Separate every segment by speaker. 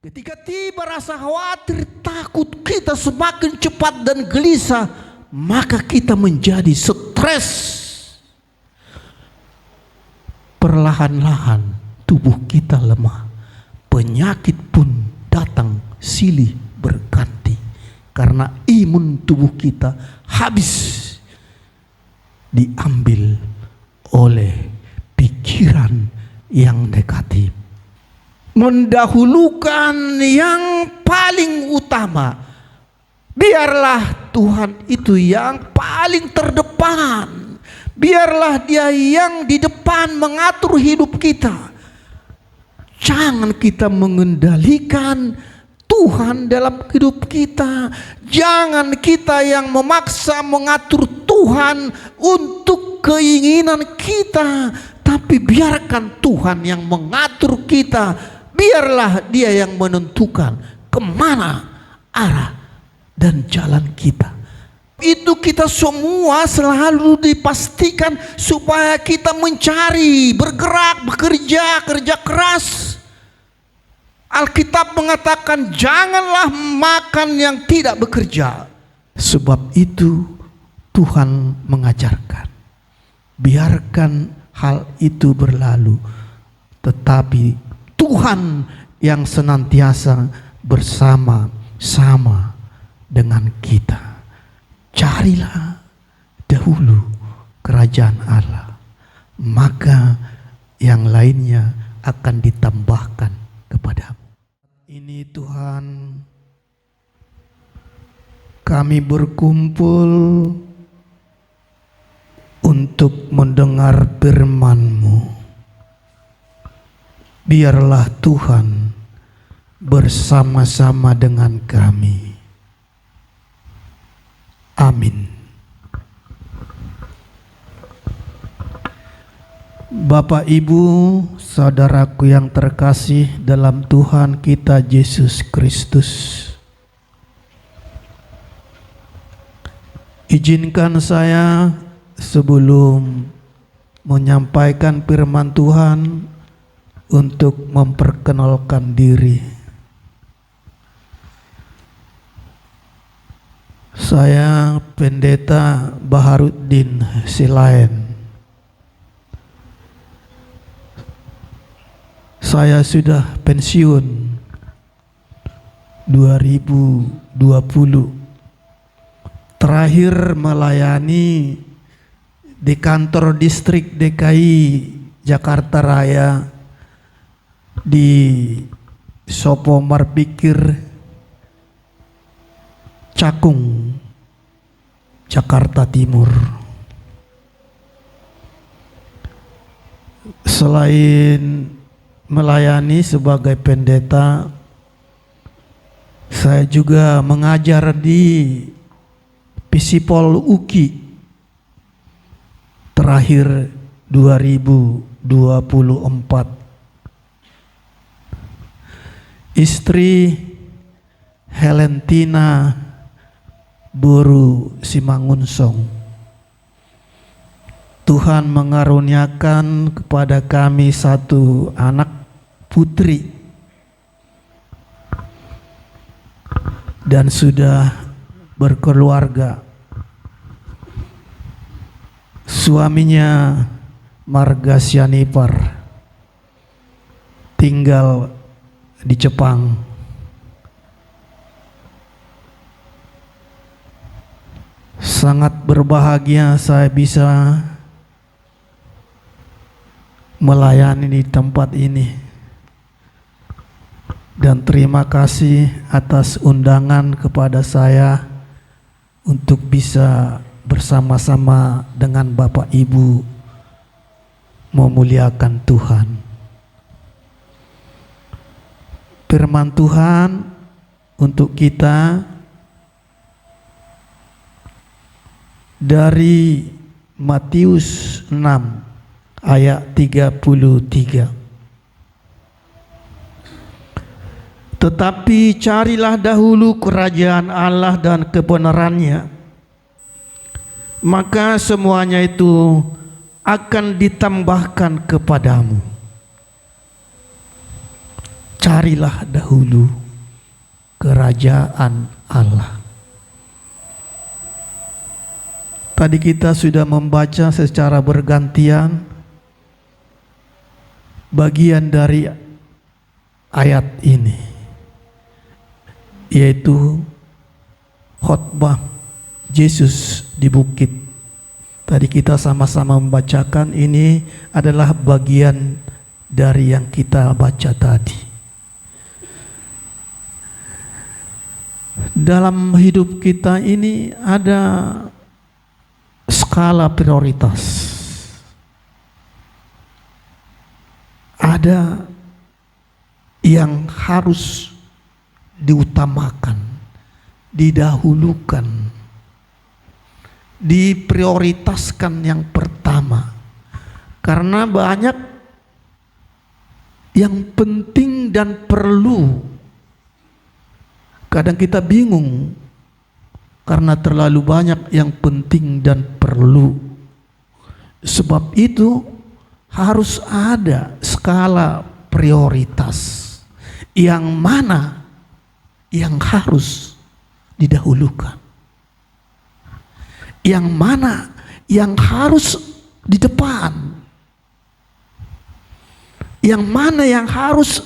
Speaker 1: Ketika tiba rasa khawatir, takut, kita semakin cepat dan gelisah, maka kita menjadi stres. Perlahan-lahan tubuh kita lemah, penyakit pun datang silih berganti, karena imun tubuh kita habis diambil oleh pikiran yang negatif. Mendahulukan yang paling utama. Biarlah Tuhan itu yang paling terdepan. Biarlah Dia yang di depan mengatur hidup kita. Jangan kita mengendalikan Tuhan dalam hidup kita. Jangan kita yang memaksa mengatur Tuhan untuk keinginan kita, tapi biarkan Tuhan yang mengatur kita. Biarlah Dia yang menentukan kemana arah dan jalan kita. Itu kita semua selalu dipastikan supaya kita mencari, bergerak, bekerja, kerja keras. Alkitab mengatakan janganlah makan yang tidak bekerja. Sebab itu Tuhan mengajarkan, biarkan hal itu berlalu, tetapi Tuhan yang senantiasa bersama-sama dengan kita. Carilah dahulu kerajaan Allah, maka yang lainnya akan ditambahkan kepadamu. Ini Tuhan, kami berkumpul untuk mendengar firman-Mu. Biarlah Tuhan bersama-sama dengan kami. Amin. Bapak, Ibu, saudaraku yang terkasih dalam Tuhan kita Yesus Kristus, izinkan saya sebelum menyampaikan firman Tuhan untuk memperkenalkan diri. Saya Pendeta Baharuddin Silaen. Saya sudah pensiun 2020. Terakhir melayani di kantor distrik DKI Jakarta Raya di Sopo Marpikir, Cakung, Jakarta Timur. Selain melayani sebagai pendeta, saya juga mengajar di Pisipol UKI terakhir 2024. Istri Helentina Boru Simangunsong. Tuhan mengaruniakan kepada kami satu anak putri dan sudah berkeluarga. Suaminya Marga Sianipar, tinggal di Jepang. Sangat berbahagia saya bisa melayani di tempat ini, dan terima kasih atas undangan kepada saya untuk bisa bersama-sama dengan Bapak Ibu memuliakan Tuhan. Firman Tuhan untuk kita dari Matius 6 ayat 33. Tetapi carilah dahulu kerajaan Allah dan kebenarannya, maka semuanya itu akan ditambahkan kepadamu. carilah dahulu kerajaan Allah. Tadi kita sudah membaca secara bergantian bagian dari ayat ini, yaitu khotbah Yesus di bukit. Tadi kita sama-sama membacakan, ini adalah bagian dari yang kita baca tadi. Dalam hidup kita ini ada skala prioritas. Ada yang harus diutamakan, didahulukan, diprioritaskan yang pertama. Karena banyak yang penting dan perlu. Kadang kita bingung karena terlalu banyak yang penting dan perlu. Sebab itu harus ada skala prioritas. Yang mana yang harus didahulukan, yang mana yang harus di depan, yang mana yang harus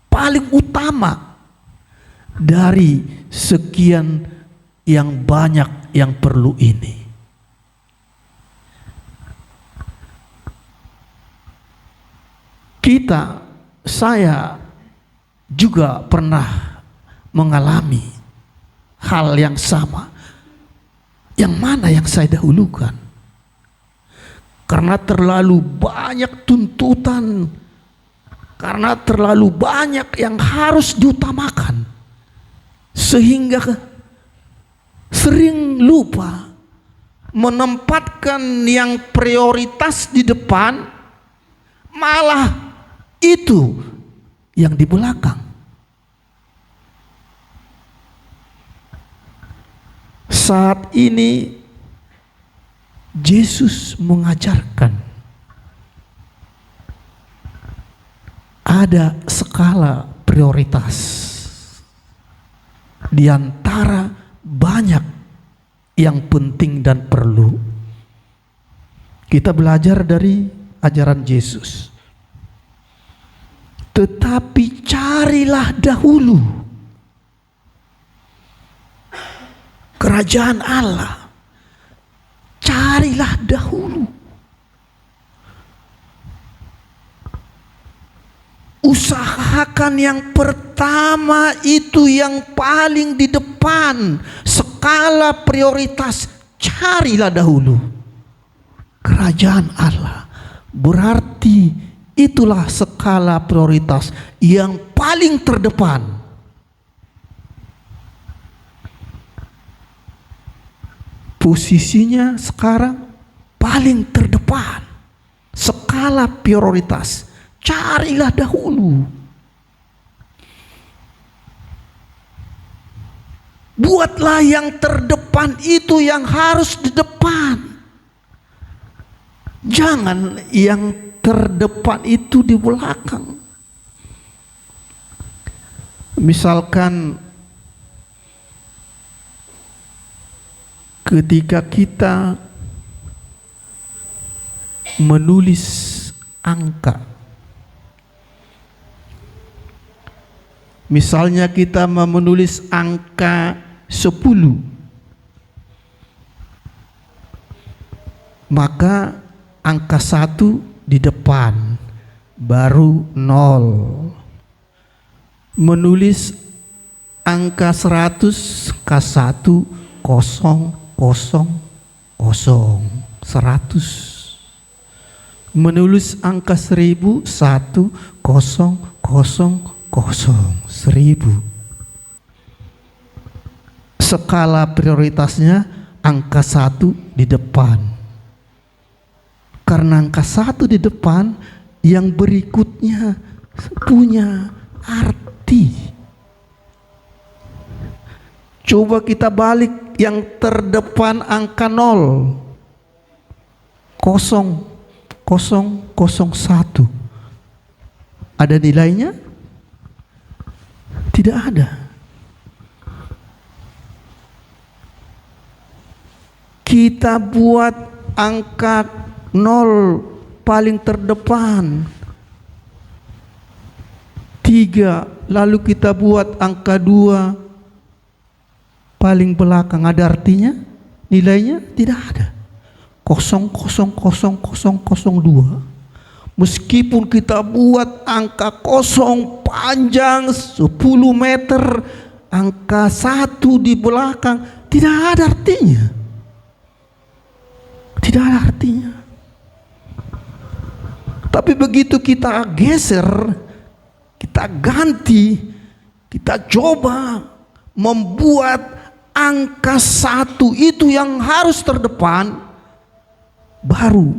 Speaker 1: paling utama dari sekian yang banyak yang perlu ini. Saya juga pernah mengalami hal yang sama. Yang mana yang saya dahulukan? Karena terlalu banyak tuntutan, karena terlalu banyak yang harus diutamakan, sehingga sering lupa menempatkan yang prioritas di depan, malah itu yang di belakang. Saat ini Yesus mengajarkan ada skala prioritas di antara banyak yang penting dan perlu. Kita belajar dari ajaran Yesus. Tetapi carilah dahulu kerajaan Allah. Carilah dahulu. Usahakan yang pertama, itu yang paling di depan. Skala prioritas, carilah dahulu kerajaan Allah. Berarti itulah skala prioritas yang paling terdepan. Posisinya sekarang paling terdepan. Skala prioritas, carilah dahulu. Buatlah yang terdepan itu yang harus di depan. Jangan yang terdepan itu di belakang. Misalkan ketika kita menulis angka, misalnya kita menulis angka 10, maka angka 1 di depan, baru 0. Menulis angka 100, K1 0 0 0 100. Menulis angka 1000 1 0 0 0 1000. Skala prioritasnya angka 1 di depan. Karena angka 1 di depan, yang berikutnya punya arti. Coba kita balik, yang terdepan angka 0 0 0 0 1. Ada nilainya? Tidak ada. Kita buat angka 0 paling terdepan, 3, lalu kita buat angka 2 paling belakang. Ada artinya? Nilainya tidak ada. 0,00002. Meskipun kita buat angka 0 panjang 10 meter, angka 1 di belakang, tidak ada artinya. Tidak ada artinya. Tapi begitu kita geser, kita ganti, kita coba membuat angka 1 itu yang harus terdepan, baru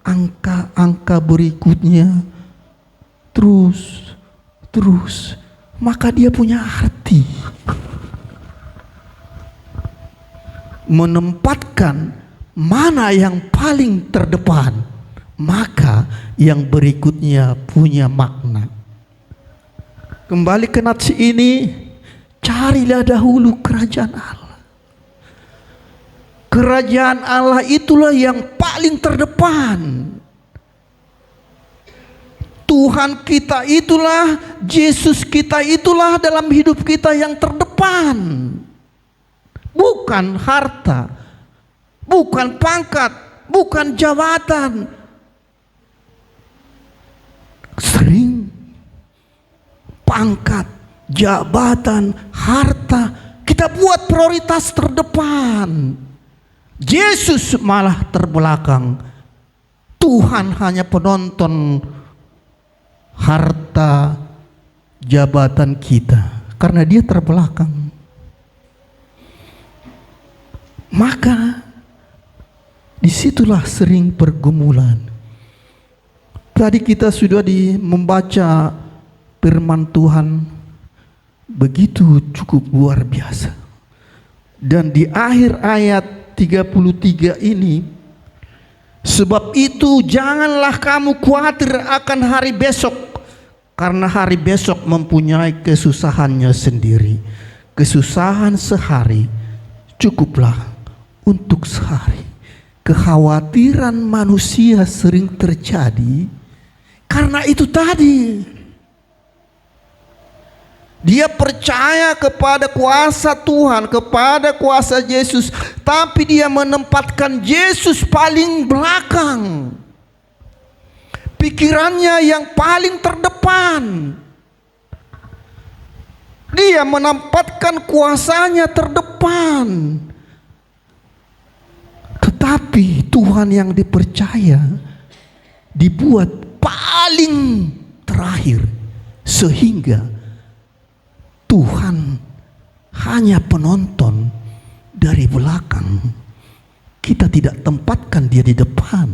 Speaker 1: angka-angka berikutnya terus, maka dia punya arti. Menempatkan mana yang paling terdepan, maka yang berikutnya punya makna. Kembali ke nats ini, carilah dahulu kerajaan Allah. Kerajaan Allah itulah yang paling terdepan. Tuhan kita itulah, Yesus kita itulah dalam hidup kita yang terdepan. Bukan harta, bukan pangkat, bukan jabatan. Sering pangkat, jabatan, harta kita buat prioritas terdepan. Yesus malah terbelakang. Tuhan hanya penonton harta, jabatan kita, karena dia terbelakang. Maka disitulah sering pergumulan. Tadi kita sudah membaca firman Tuhan, begitu cukup luar biasa. Dan di akhir ayat 33 ini, sebab itu janganlah kamu khawatir akan hari besok, karena hari besok mempunyai kesusahannya sendiri. Kesusahan sehari cukuplah untuk sehari. Kekhawatiran manusia sering terjadi karena itu tadi. Dia percaya kepada kuasa Tuhan, kepada kuasa Yesus, tapi dia menempatkan Yesus paling belakang. Pikirannya yang paling terdepan. Dia menempatkan kuasanya terdepan. Tetapi Tuhan yang dipercaya dibuat paling terakhir, sehingga Tuhan hanya penonton dari belakang. Kita tidak tempatkan dia di depan.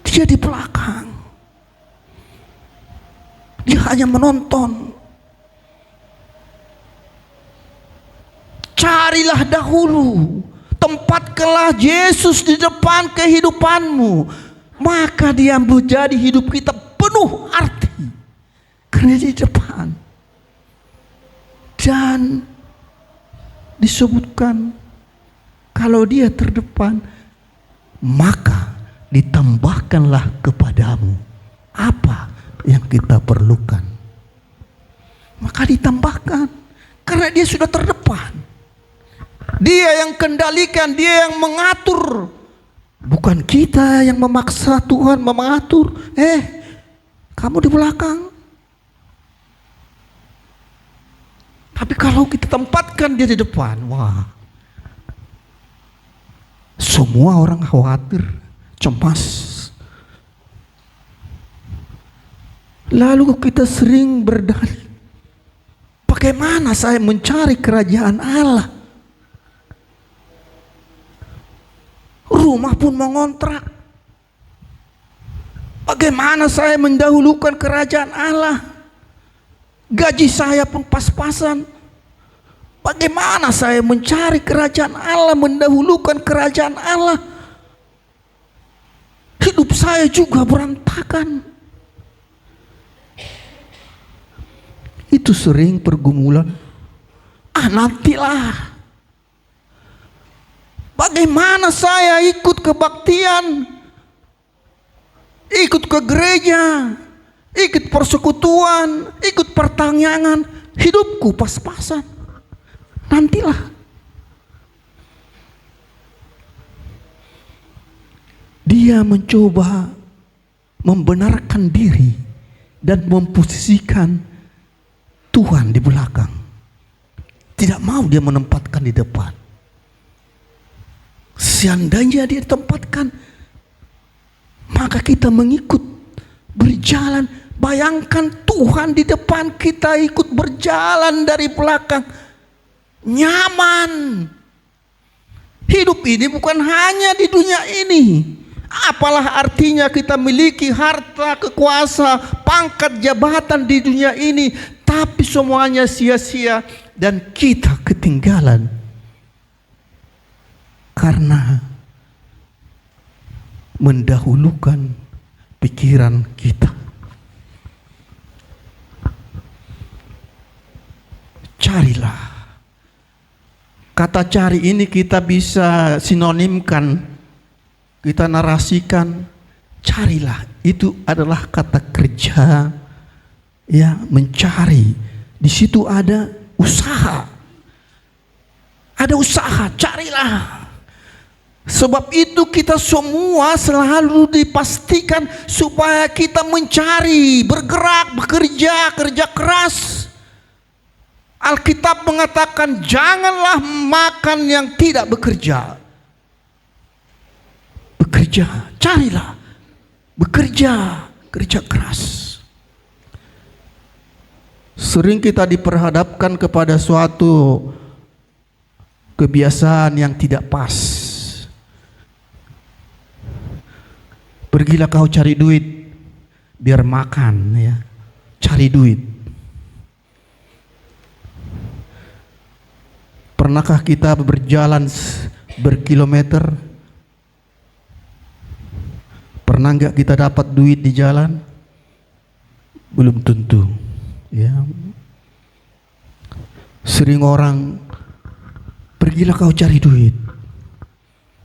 Speaker 1: Dia di belakang. Dia hanya menonton. Carilah dahulu, tempatkanlah Yesus di depan kehidupanmu, maka dia menjadi hidup kita penuh arti. Karena di depan. Dan disebutkan kalau dia terdepan, maka ditambahkanlah kepadamu apa yang kita perlukan. Maka ditambahkan, karena dia sudah terdepan. Dia yang kendalikan, dia yang mengatur. Bukan kita yang memaksa Tuhan mengatur. Kamu di belakang. Tapi kalau kita tempatkan dia di depan, wah, semua orang khawatir, cemas. Lalu kita sering berdalih, bagaimana saya mencari kerajaan Allah? Rumah pun mengontrak. Bagaimana saya mendahulukan kerajaan Allah? Gaji saya pun pas-pasan. Bagaimana saya mencari kerajaan Allah, mendahulukan kerajaan Allah? Hidup saya juga berantakan. Itu sering pergumulan. Nantilah. Bagaimana saya ikut kebaktian, ikut ke gereja, ikut persekutuan, ikut pertanyaan, hidupku pas-pasan. Nantilah. Dia mencoba membenarkan diri dan memposisikan Tuhan di belakang. Tidak mau dia menempatkan di depan. Seandainya dia ditempatkan, maka kita mengikut, berjalan. Bayangkan Tuhan di depan, kita ikut berjalan dari belakang. Nyaman. Hidup ini bukan hanya di dunia ini. Apalah artinya kita miliki harta, kekuasaan, pangkat, jabatan di dunia ini, tapi semuanya sia-sia dan kita ketinggalan karena mendahulukan pikiran kita. Carilah. Kata cari ini kita bisa sinonimkan, kita narasikan. Carilah itu adalah kata kerja, ya, mencari. Di situ ada usaha. Ada usaha, carilah. Sebab itu kita semua selalu dipastikan supaya kita mencari, bergerak, bekerja, kerja keras. Alkitab mengatakan janganlah makan yang tidak bekerja. Bekerja, carilah. Bekerja, kerja keras. Sering kita diperhadapkan kepada suatu kebiasaan yang tidak pas. Pergilah kau cari duit biar makan, ya. Cari duit. Pernahkah kita berjalan berkilometer? Pernah enggak kita dapat duit di jalan? Belum tentu, ya. Sering orang, pergilah kau cari duit,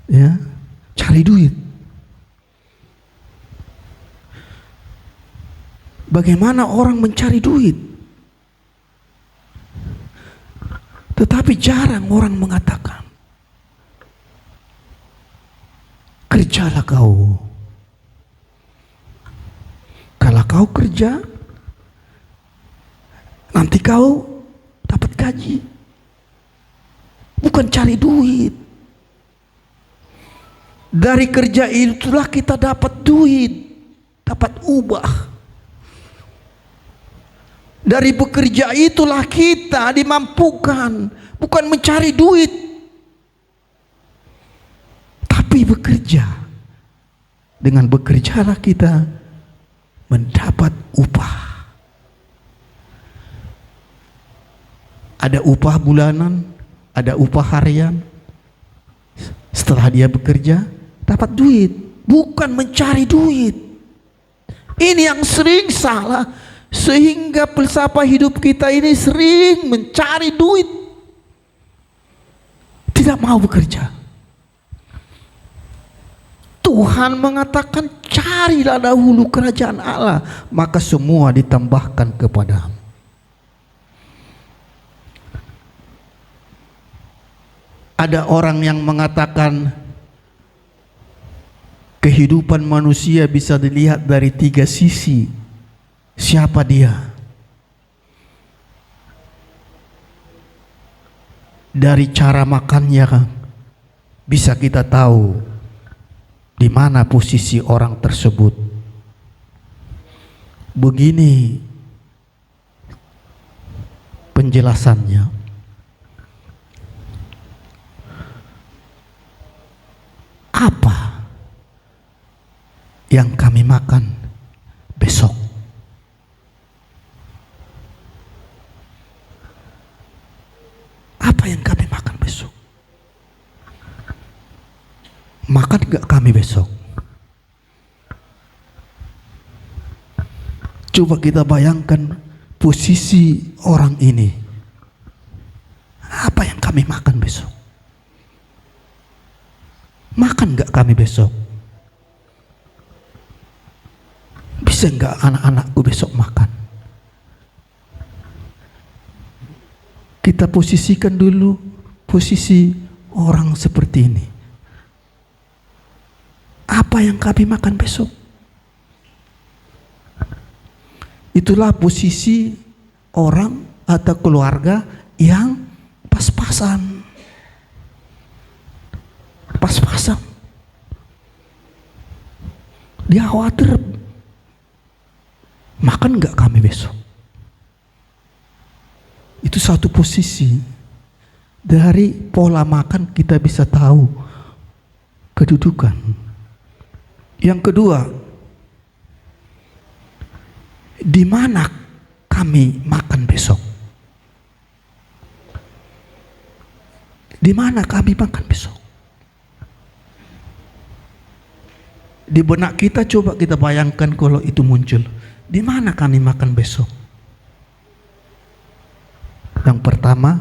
Speaker 1: ya, cari duit. Bagaimana orang mencari duit? Tetapi jarang orang mengatakan, kerjalah kau. Kalau kau kerja, nanti kau dapat gaji. Bukan cari duit. Dari kerja itulah kita dapat duit, dapat ubah. Dari bekerja itulah kita dimampukan, bukan mencari duit, tapi bekerja. Dengan bekerjalah kita mendapat upah. Ada upah bulanan, ada upah harian. Setelah dia bekerja, dapat duit, bukan mencari duit. Ini yang sering salah. Sehingga filsafat hidup kita ini sering mencari duit, tidak mau bekerja. Tuhan mengatakan carilah dahulu kerajaan Allah, maka semua ditambahkan kepadamu. Ada orang yang mengatakan kehidupan manusia bisa dilihat dari 3 sisi. Siapa dia? Dari cara makannya bisa kita tahu di mana posisi orang tersebut. Begini penjelasannya. Apa yang kami makan besok? Apa yang kami makan besok? Makan gak kami besok? Coba kita bayangkan posisi orang ini, apa yang kami makan besok? Makan gak kami besok? Bisa gak anak-anakku besok makan? Kita posisikan dulu posisi orang seperti ini. Apa yang kami makan besok? Itulah posisi orang atau keluarga yang pas-pasan. Pas-pasan. Dia khawatir, makan gak kami besok? Itu satu posisi. Dari pola makan kita bisa tahu kedudukan. Yang kedua, di mana kami makan besok? Di mana kami makan besok? Di benak kita coba kita bayangkan kalau itu muncul. Di mana kami makan besok? Yang pertama,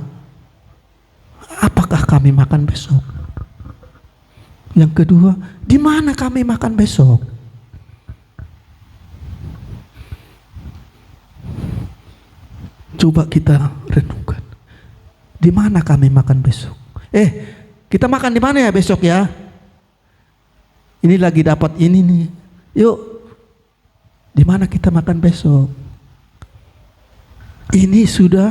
Speaker 1: apakah kami makan besok? Yang kedua, di mana kami makan besok? Coba kita renungkan. Di mana kami makan besok? Kita makan di mana ya besok ya? Ini lagi dapat ini nih. Yuk. Di mana kita makan besok? Ini sudah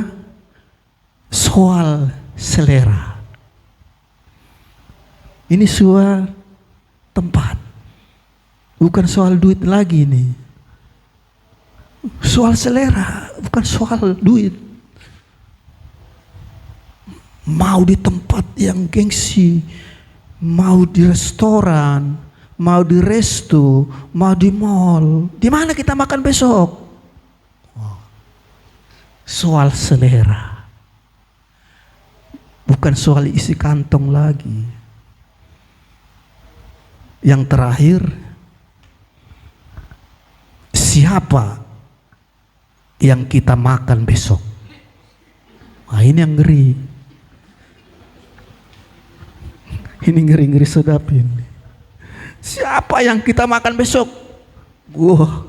Speaker 1: soal selera. Ini soal tempat. Bukan soal duit lagi nih. Soal selera, bukan soal duit. Mau di tempat yang gengsi, mau di restoran, mau di resto, mau di mall. Di mana kita makan besok? Soal selera. Bukan soal isi kantong lagi. Yang terakhir, siapa yang kita makan besok? Nah, ini yang ngeri. Ini ngeri-ngeri sedap ini. Siapa yang kita makan besok? Wah.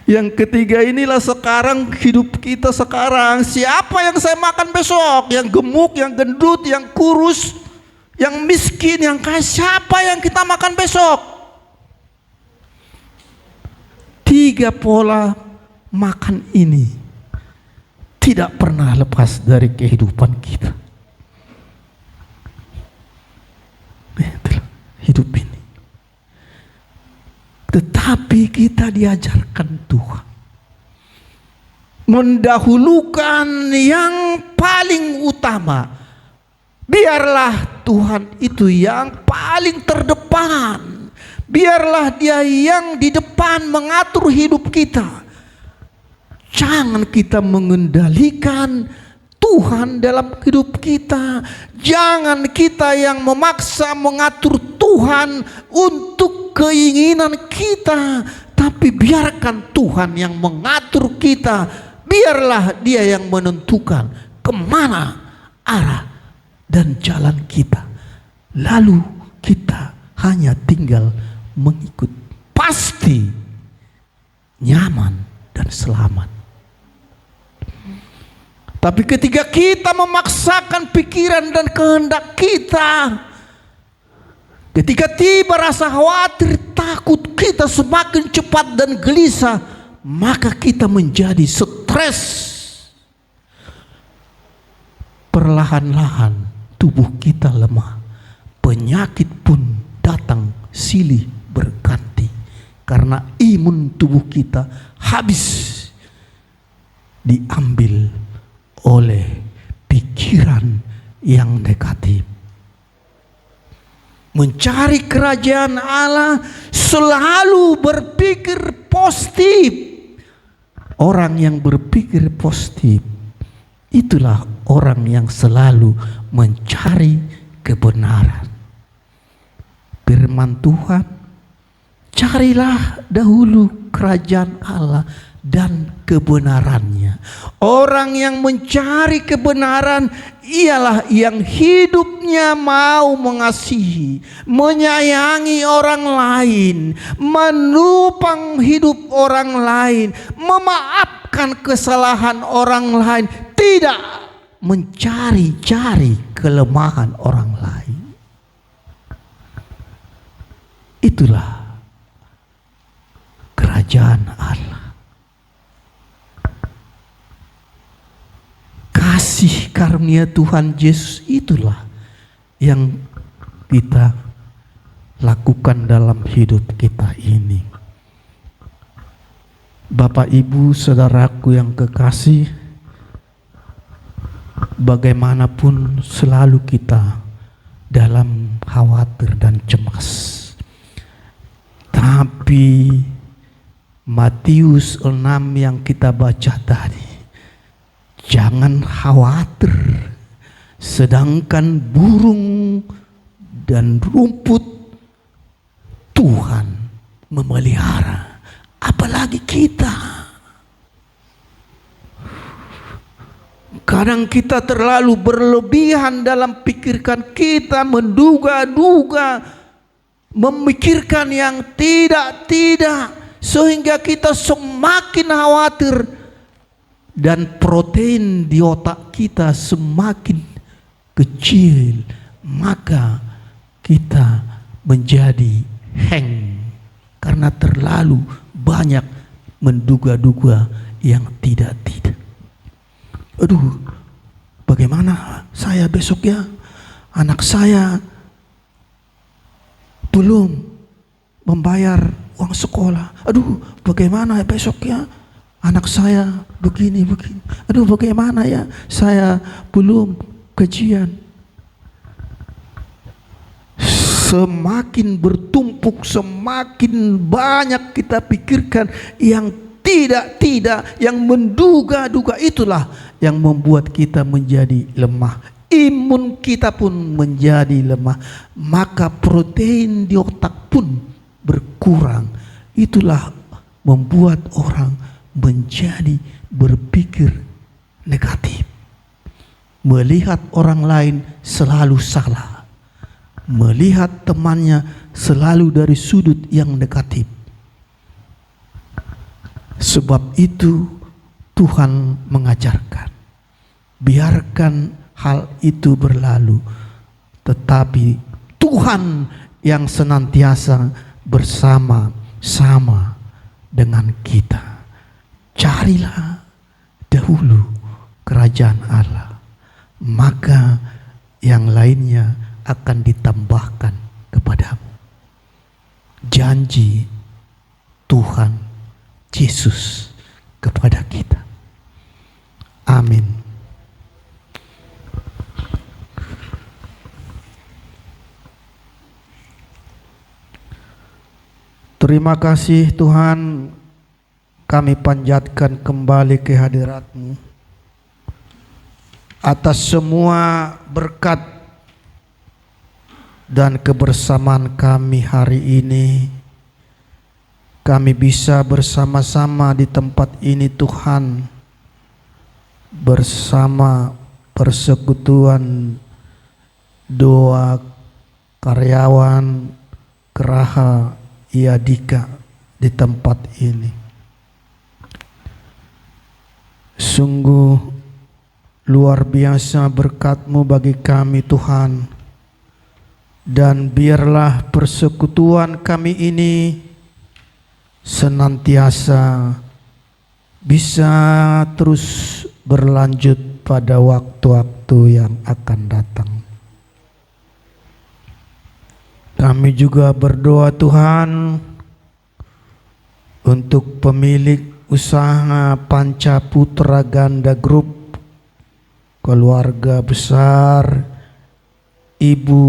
Speaker 1: Yang ketiga inilah sekarang hidup kita sekarang. Siapa yang saya makan besok? Yang gemuk, yang gendut, yang kurus, yang miskin, yang kaya. Siapa yang kita makan besok? 3 pola makan ini tidak pernah lepas dari kehidupan kita. Hidup ini. Tetapi kita diajarkan Tuhan mendahulukan yang paling utama. Biarlah Tuhan itu yang paling terdepan. Biarlah Dia yang di depan mengatur hidup kita. Jangan kita mengendalikan Tuhan dalam hidup kita. Jangan kita yang memaksa mengatur Tuhan untuk keinginan kita, tapi biarkan Tuhan yang mengatur kita. Biarlah Dia yang menentukan kemana arah dan jalan kita. Lalu kita hanya tinggal mengikut. Pasti nyaman dan selamat. Tapi ketika kita memaksakan pikiran dan kehendak kita, ketika tiba rasa khawatir, takut, kita semakin cepat dan gelisah, maka kita menjadi stres. Perlahan-lahan tubuh kita lemah. Penyakit pun datang silih berganti. Karena imun tubuh kita habis diambil oleh pikiran yang negatif. Mencari kerajaan Allah selalu berpikir positif. Orang yang berpikir positif, itulah orang yang selalu mencari kebenaran. Firman Tuhan, carilah dahulu kerajaan Allah dan kebenarannya. Orang yang mencari kebenaran ialah yang hidupnya mau mengasihi, menyayangi orang lain, menopang hidup orang lain, memaafkan kesalahan orang lain, tidak mencari-cari kelemahan orang lain. Itulah kerajaan Allah. Kasih karunia Tuhan Yesus itulah yang kita lakukan dalam hidup kita ini. Bapak, Ibu, saudaraku yang kekasih, bagaimanapun selalu kita dalam khawatir dan cemas. Tapi Matius 6 yang kita baca tadi, jangan khawatir, sedangkan burung dan rumput Tuhan memelihara, apalagi kita. Kadang kita terlalu berlebihan dalam pikirkan kita, menduga-duga, memikirkan yang tidak-tidak, sehingga kita semakin khawatir dan protein di otak kita semakin kecil, maka kita menjadi hang karena terlalu banyak menduga-duga yang tidak-tidak. Aduh, bagaimana saya besok ya? Anak saya belum membayar uang sekolah. Aduh, bagaimana besok ya? Anak saya begini. Aduh, bagaimana ya? Saya belum gajian. Semakin bertumpuk, semakin banyak kita pikirkan yang tidak, yang menduga-duga, itulah yang membuat kita menjadi lemah. Imun kita pun menjadi lemah, maka protein di otak pun berkurang. Itulah membuat orang menjadi berpikir negatif, melihat orang lain selalu salah, melihat temannya selalu dari sudut yang negatif. Sebab itu Tuhan mengajarkan, biarkan hal itu berlalu, tetapi Tuhan yang senantiasa bersama-sama dengan kita. Carilah dahulu kerajaan Allah, maka yang lainnya akan ditambahkan kepadamu. Janji Tuhan Yesus kepada kita. Amin. Terima kasih Tuhan, kami panjatkan kembali kehadirat-Mu atas semua berkat dan kebersamaan kami hari ini. Kami bisa bersama-sama di tempat ini Tuhan, bersama persekutuan doa karyawan Geraha Yadika di tempat ini. Sungguh luar biasa berkat-Mu bagi kami Tuhan, dan biarlah persekutuan kami ini senantiasa bisa terus berlanjut pada waktu-waktu yang akan datang. Kami juga berdoa Tuhan untuk pemilik usaha Panca Putra Ganda Group, keluarga besar Ibu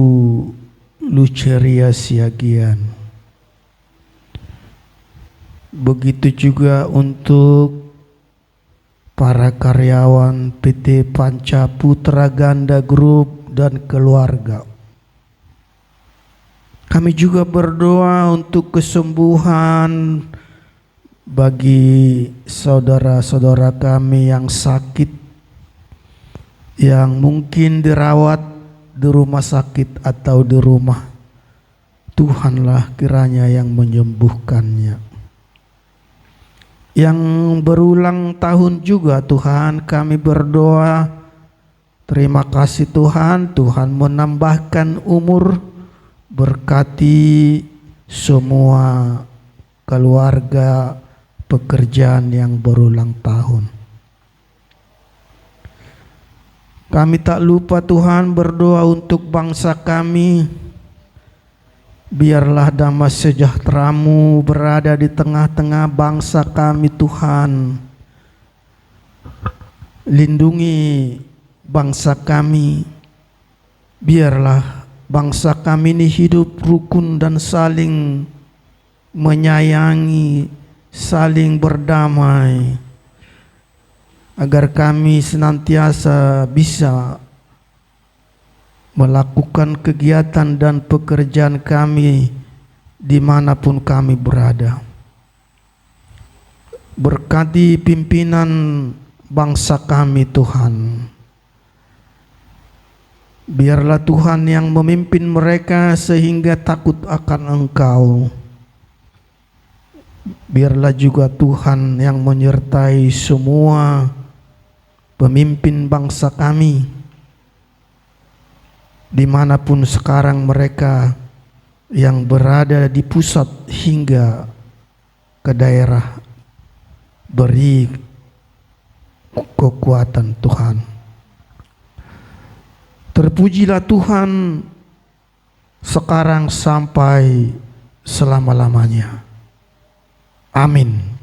Speaker 1: Luceria Siagian. Begitu juga untuk para karyawan PT Panca Putra Ganda Group dan keluarga. Kami juga berdoa untuk kesembuhan bagi saudara-saudara kami yang sakit, yang mungkin dirawat di rumah sakit atau di rumah, Tuhanlah kiranya yang menyembuhkannya. Yang berulang tahun juga Tuhan, kami berdoa, terima kasih Tuhan, Tuhan menambahkan umur, berkati semua keluarga pekerjaan yang berulang tahun. Kami tak lupa Tuhan berdoa untuk bangsa kami. Biarlah damai sejahtera-Mu berada di tengah-tengah bangsa kami Tuhan. Lindungi bangsa kami. Biarlah bangsa kami ini hidup rukun dan saling menyayangi, saling berdamai, agar kami senantiasa bisa melakukan kegiatan dan pekerjaan kami dimanapun kami berada. Berkati pimpinan bangsa kami Tuhan. Biarlah Tuhan yang memimpin mereka sehingga takut akan Engkau. Biarlah juga Tuhan yang menyertai semua pemimpin bangsa kami, dimanapun sekarang mereka yang berada di pusat hingga ke daerah. Beri kekuatan Tuhan. Terpujilah Tuhan sekarang sampai selama-lamanya. Amin.